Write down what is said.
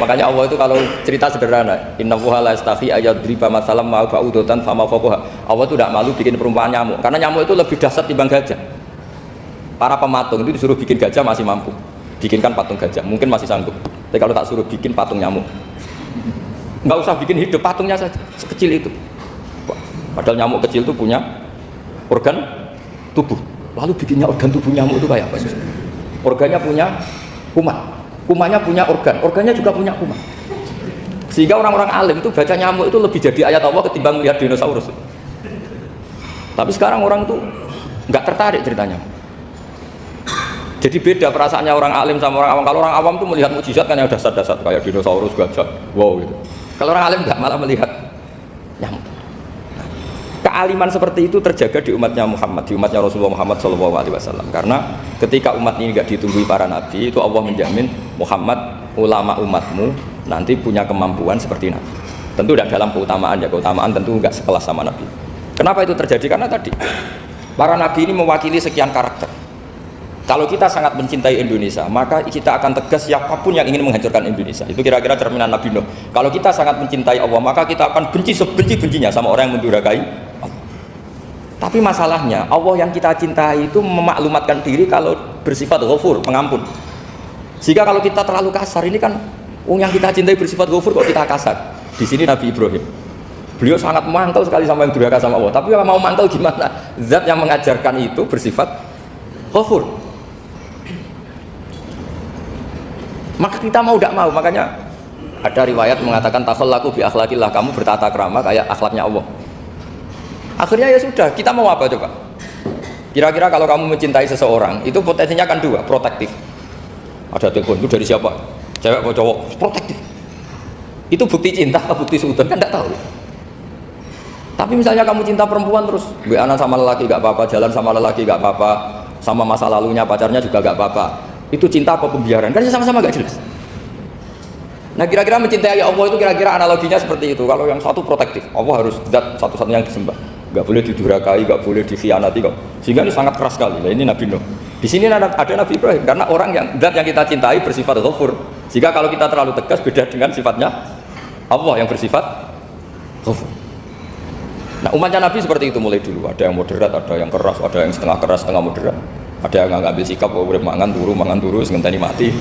Makanya Allah itu kalau cerita sederhana, innallaha la yastahi ayadriba masalam ma ba'udatan fama fawqaha. Allah itu tidak malu bikin perumpamaan nyamuk, karena nyamuk itu lebih dahsyat dibanding gajah. Para pematung itu disuruh bikin gajah masih mampu, bikinkan patung gajah mungkin masih sanggup. Tapi kalau tak suruh bikin patung nyamuk, nggak usah bikin hidup, patungnya saja sekecil itu. Padahal nyamuk kecil itu punya organ tubuh. Lalu bikinnya organ tubuh nyamuk itu kayak apa sih? Organnya punya kuman. Kumannya punya organ, organnya juga punya kuman. Sehingga orang-orang alim itu baca nyamuk itu lebih jadi ayat Allah ketimbang melihat dinosaurus. Tapi sekarang orang itu nggak tertarik ceritanya. Jadi beda perasaannya orang alim sama orang awam. Kalau orang awam tuh melihat mukjizat kan yang dasar-dasar kayak dinosaurus, gajah, wow gitu. Kalau orang alim nggak, malah melihat nyamuk. Kealiman seperti itu terjaga di umatnya Muhammad, di umatnya Rasulullah Muhammad SAW. Karena ketika umat ini tidak ditunggui para nabi, itu Allah menjamin Muhammad, ulama umatmu nanti punya kemampuan seperti nabi. Tentu tidak dalam keutamaan ya, keutamaan tentu nggak sekelas sama nabi. Kenapa itu terjadi? Karena tadi para nabi ini mewakili sekian karakter. Kalau kita sangat mencintai Indonesia, maka kita akan tegas siapapun yang ingin menghancurkan Indonesia. Itu kira-kira cerminan Nabi Nuh. Kalau kita sangat mencintai Allah, maka kita akan benci sebenci-bencinya sama orang yang mendurhakai Allah. Tapi masalahnya, Allah yang kita cintai itu memaklumatkan diri kalau bersifat ghafur, pengampun. Sehingga kalau kita terlalu kasar, ini kan yang kita cintai bersifat ghafur kok kita kasar. Di sini Nabi Ibrahim, beliau sangat mantau sekali sama yang durhaka sama Allah. Tapi mau mantau gimana? Zat yang mengajarkan itu bersifat ghafur. Maka kita mau tidak mau, makanya ada riwayat mengatakan takhallaku bi akhlaqillah, kamu bertata krama kayak akhlaknya Allah. Akhirnya ya sudah, kita mau apa coba? Kira-kira kalau kamu mencintai seseorang, itu potensinya kan dua, protektif. Ada telepon, itu dari siapa? Cewek atau cowok? Protektif. Itu bukti cinta atau bukti suudon kan tidak tahu. Tapi misalnya kamu cinta perempuan terus, WA-an sama lelaki gak apa-apa, jalan sama lelaki gak apa-apa, sama masa lalunya pacarnya juga gak apa-apa. Itu cinta apa pembiaran? Kan sama-sama gak jelas. Nah kira-kira mencintai Allah itu kira-kira analoginya seperti itu. Kalau yang satu protektif, Allah harus zat satu-satunya yang disembah, gak boleh didurhakai, gak boleh dikhianati kok. Sehingga ini sangat keras sekali. Nah, ini Nabi Nuh. Di sini ada Nabi Ibrahim karena orang yang zat yang kita cintai bersifat ghafur. Jika kalau kita terlalu tegas beda dengan sifatnya Allah yang bersifat ghafur. Nah umatnya Nabi seperti itu mulai dulu. Ada yang moderat, ada yang keras, ada yang setengah keras, setengah moderat. Ada yang nggak ambil sikap, mangan turu, ngenteni mati.